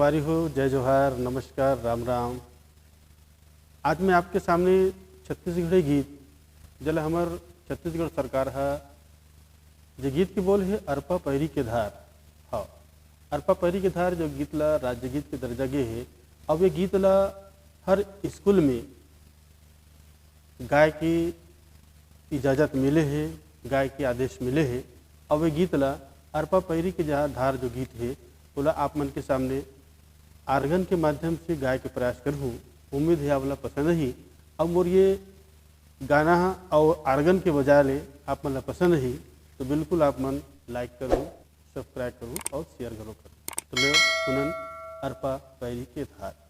संगवारी हो, जय जोहार, नमस्कार, राम राम। आज मैं आपके सामने छत्तीसगढ़ी गीत जल हमर छत्तीसगढ़ सरकार है जो गीत के बोल है अरपा पैरी के धार। हाँ, अरपा पैरी के धार जो गीत ला राज्य गीत के दर्जा गे है। अब ये गीत ला हर स्कूल में गाय की इजाज़त मिले है, गाय के आदेश मिले है। अब ये गीत ला अरपा पैरी के जहाँ धार जो गीत है बोला आप मन के सामने आर्गन के माध्यम से गाय के प्रयास करूँ। उम्मीद है आप पसंद ही। अब मोर ये गाना और आर्गन के बजा ले आप मन पसंद ही तो बिल्कुल आप मन लाइक करूँ, सब्सक्राइब करूँ और शेयर करो करूँ। तो ले सुनन अरपा पैरी के धार।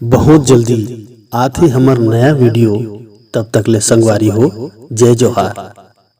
बहुत जल्दी आते हमर नया वीडियो, तब तक ले संगवारी हो, जय जोहार।